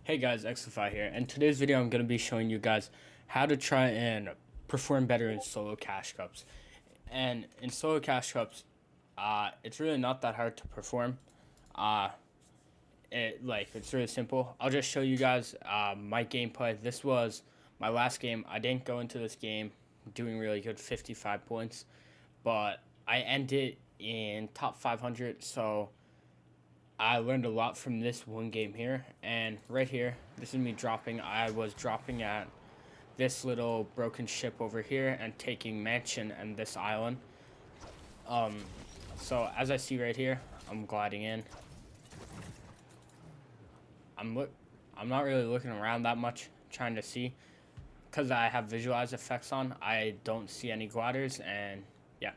Hey guys, Xify here, and today's video I'm going to be showing you guys how to try and perform better in solo cash cups. And in solo cash cups, it's really not that hard to perform. Uh, it's really simple. I'll just show you guys my gameplay. This was my last game. I didn't go into this game doing really good, 55 points, but I ended in top 500, so I learned a lot from this one game here. And right here, this is me dropping. I was dropping at this little broken ship over here and taking mansion and this island. So as I see right here, I'm gliding in. I'm not really looking around that much, trying to see, because I have visualize effects on. I don't see any gliders, and yeah.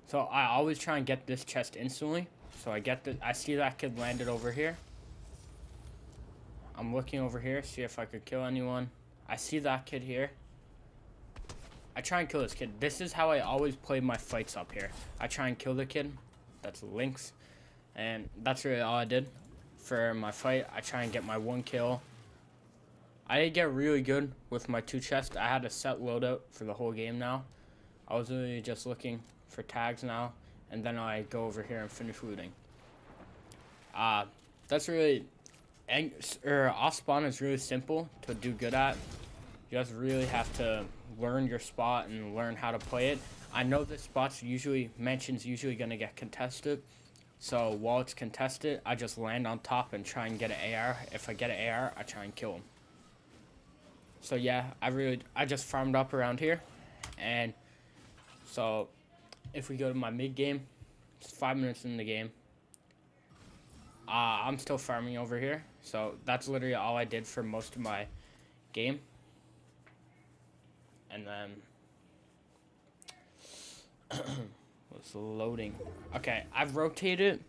So I always try and get this chest instantly. So I see that kid landed over here. I'm looking over here, see if I could kill anyone. I see that kid here. I try and kill this kid. This is how I always play my fights up here. I try and kill the kid. That's Lynx. And that's really all I did for my fight. I try and get my one kill. I did get really good with my 2 chests. I had a set loadout for the whole game now. I was really just looking for tags now. And then I go over here and finish looting. That's really... off spawn is really simple to do good at. You just really have to learn your spot and learn how to play it. I know this spot's mansion's usually gonna get contested, so while it's contested, I just land on top and try and get an AR. If I get an AR, I try and kill him. So yeah, I just farmed up around here, and so if we go to my mid game, it's 5 minutes in the game. I'm still farming over here, so that's literally all I did for most of my game. And then what's loading? Okay, I've rotated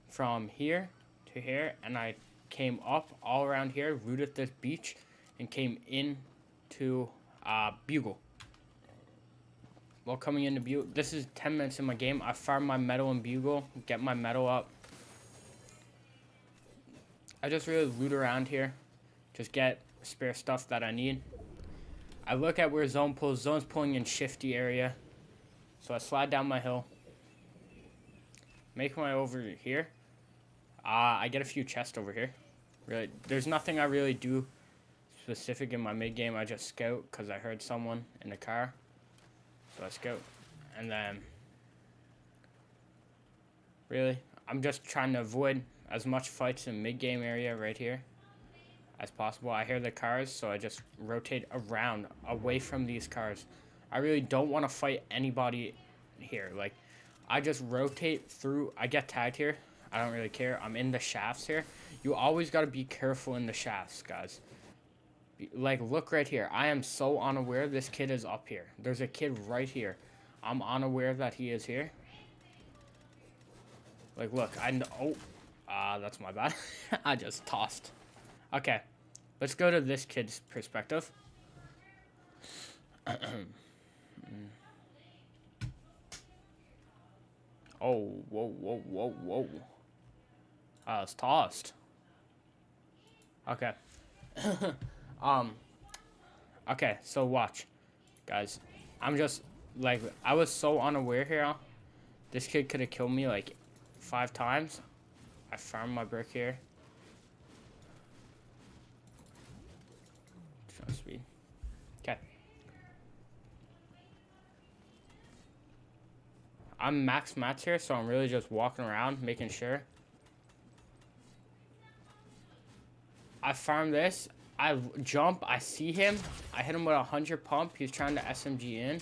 from here to here, and I came up all around here, looted this beach, and came into Bugle. While coming into Bugle, this is 10 minutes in my game. I farm my metal in Bugle, get my metal up. I just really loot around here, just get spare stuff that I need. I look at where zone pulls. Zone's pulling in shifty area, so I slide down my hill, make my way over here. I get a few chests over here. Really, there's nothing I really do specific in my mid game. I just scout because I heard someone in the car, so I scout, and then really I'm just trying to avoid as much fights in mid game area right here as possible. I hear the cars, so I just rotate around away from these cars. I really don't want to fight anybody here. Like, I just rotate through. I get tagged here. I don't really care. I'm in the shafts here. You always got to be careful in the shafts, guys. Like, look right here. I am so unaware this kid is up here. There's a kid right here. I'm unaware that he is here. Like, look. I know. Oh, that's my bad. I just tossed. Okay, let's go to this kid's perspective. Oh, whoa, whoa, whoa, whoa. It's tossed. Okay. Okay, so watch. Guys, I'm just, like, I was so unaware here. This kid could have killed me, like, 5 times. I farmed my brick here. Speed. Okay. I'm max mats here, so I'm really just walking around, making sure. I farm this. I jump. I see him. I hit him with 100 pump. He's trying to SMG in.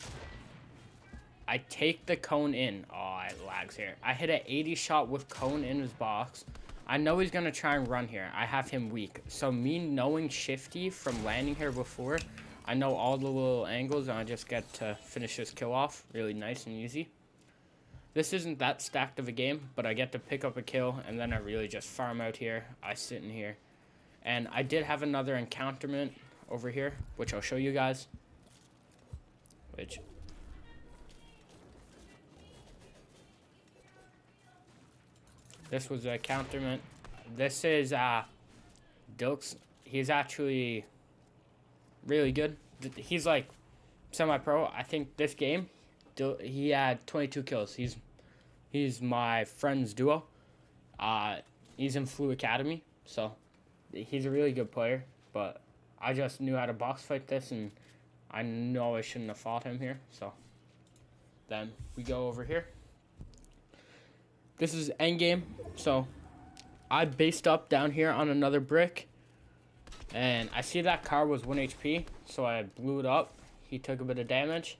I take the cone in. Oh, it lags here. I hit an 80 shot with cone in his box. I know he's going to try and run here. I have him weak. So me knowing shifty from landing here before, I know all the little angles, and I just get to finish this kill off really nice and easy. This isn't that stacked of a game, but I get to pick up a kill, and then I really just farm out here. I sit in here. And I did have another encounterment over here, which I'll show you guys. This was a encounterment. This is Dilks, he's actually really good. He's like semi-pro. I think this game, he had 22 kills. He's my friend's duo. He's in Flu Academy, so he's a really good player. But I just knew how to box fight this, and I know I shouldn't have fought him here. So then we go over here. This is endgame. So I based up down here on another brick, and I see that car was 1 HP, so I blew it up. He took a bit of damage.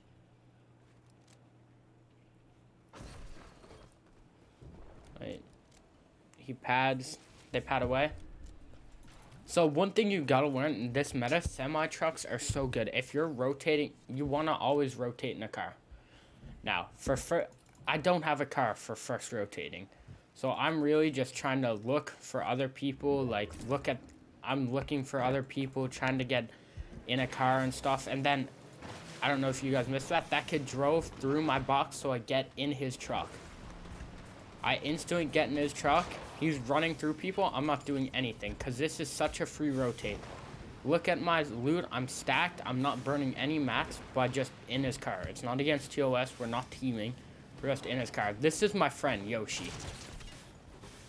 Right. He pads. They pad away. So one thing you gotta learn in this meta, semi-trucks are so good. If you're rotating, you wanna always rotate in a car. Now, I don't have a car for first rotating. So I'm really just trying to look for other people, like I'm looking for other people, trying to get in a car and stuff. And then, I don't know if you guys missed that, that kid drove through my box so I get in his truck. I instantly get in his truck. He's running through people. I'm not doing anything because this is such a free rotate. Look at my loot. I'm stacked. I'm not burning any mats, but just in his car. It's not against TOS. We're not teaming. We're just in his car. This is my friend, Yoshi.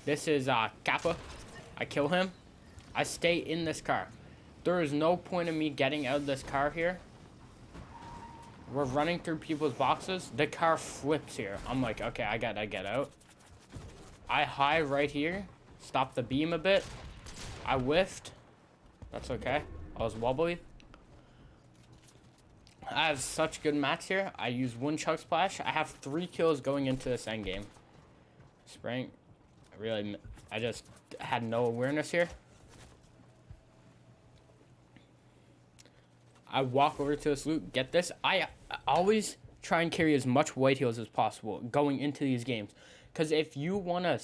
This is Kappa. I kill him. I stay in this car. There is no point in me getting out of this car here. We're running through people's boxes. The car flips here. I'm like, okay, I gotta get out. I high right here. Stop the beam a bit. I whiffed. That's okay. I was wobbly. I have such good mats here. I use one chug splash. I have 3 kills going into this endgame. Spraying. I just had no awareness here. I walk over to this loot. Get this. I always try and carry as much white heals as possible going into these games. Because if you want to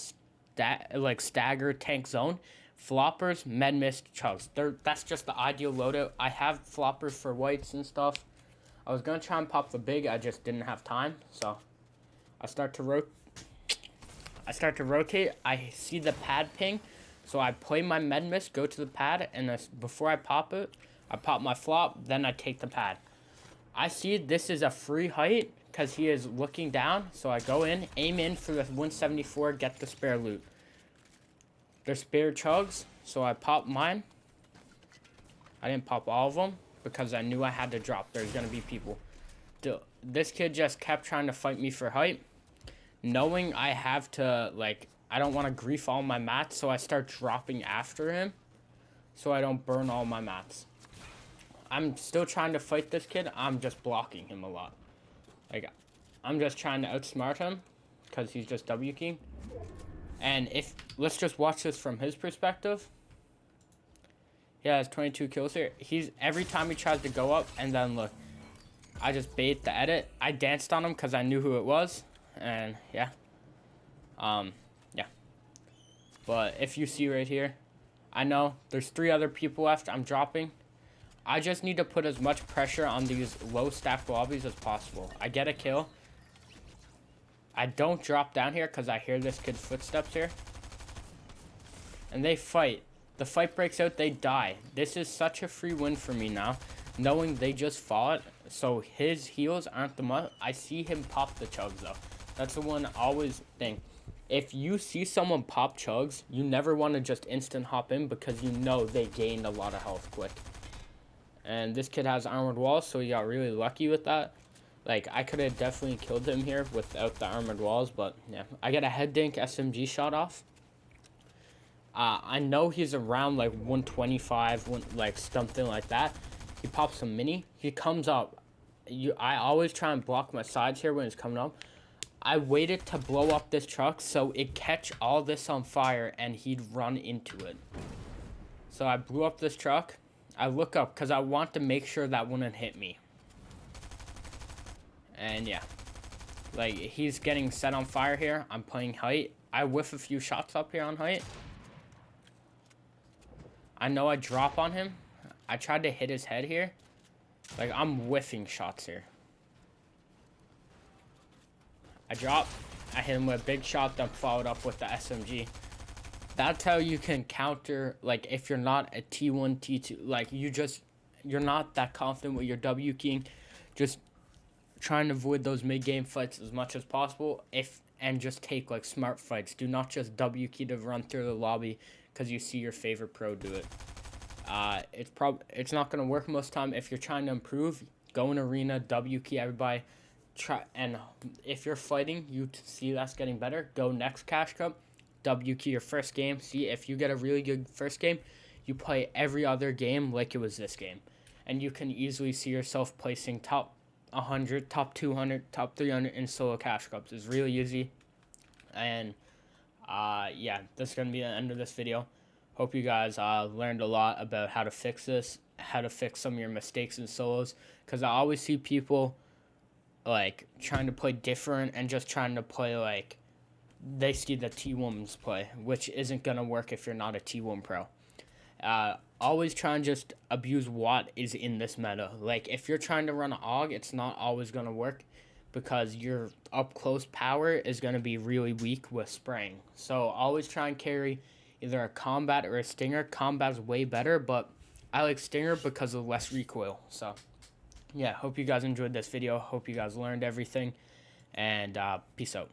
stagger tank zone, floppers, med mist, chugs. That's just the ideal loadout. I have floppers for whites and stuff. I was going to try and pop the big. I just didn't have time. So I start to rotate. I see the pad ping. So I play my med mist, go to the pad, and before I pop it, I pop my flop, then I take the pad. I see this is a free height because he is looking down. So I go in, aim in for the 174, get the spare loot. There's spare chugs, so I pop mine. I didn't pop all of them because I knew I had to drop. There's going to be people. This kid just kept trying to fight me for height. Knowing I have to, I don't want to grief all my mats, so I start dropping after him so I don't burn all my mats. I'm still trying to fight this kid. I'm just blocking him a lot. I'm just trying to outsmart him because he's just W keying. And let's just watch this from his perspective. He has 22 kills here. Every time he tries to go up, and then look, I just bait the edit. I danced on him because I knew who it was, and yeah. Yeah. But if you see right here, I know there's 3 other people left. I'm dropping. I just need to put as much pressure on these low stack lobbies as possible. I get a kill. I don't drop down here because I hear this kid's footsteps here. And they fight. The fight breaks out, they die. This is such a free win for me now, knowing they just fought. So his heals aren't the must. I see him pop the chugs though. That's the one always thing. If you see someone pop chugs, you never want to just instant hop in because you know they gained a lot of health quick. And this kid has armored walls, so he got really lucky with that. I could have definitely killed him here without the armored walls, but yeah. I got a head dink SMG shot off. I know he's around 125, something like that. He pops a mini. He comes up. I always try and block my sides here when it's coming up. I waited to blow up this truck so it catch all this on fire and he'd run into it. So I blew up this truck. I look up because I want to make sure that wouldn't hit me. And yeah. He's getting set on fire here. I'm playing height. I whiff a few shots up here on height. I know I drop on him. I tried to hit his head here. I'm whiffing shots here. I drop. I hit him with a big shot, then followed up with the SMG. That's how you can counter, like, if you're not a T1, T2, like, you're not that confident with your W keying, just trying to avoid those mid-game fights as much as possible, and just take, like, smart fights. Do not just W key to run through the lobby because you see your favorite pro do it. It's not gonna work most time. If you're trying to improve, go in arena, W key everybody. Try, and if you're fighting, see that's getting better. Go next cash cup, W key your first game. See if you get a really good first game, you play every other game like it was this game, and you can easily see yourself placing top 100, top 200, top 300 in solo cash cups. It's really easy, and yeah, that's gonna be the end of this video. Hope you guys learned a lot about how to fix this, how to fix some of your mistakes in solos, because I always see people like trying to play different and just trying to play like they see the T1s play, which isn't gonna work if you're not a T1 pro. Always try and just abuse what is in this meta. Like if you're trying to run an AUG, it's not always gonna work because your up close power is gonna be really weak with spraying. So always try and carry either a combat or a stinger. Combat's way better, but I like stinger because of less recoil. So yeah, hope you guys enjoyed this video. Hope you guys learned everything, and peace out.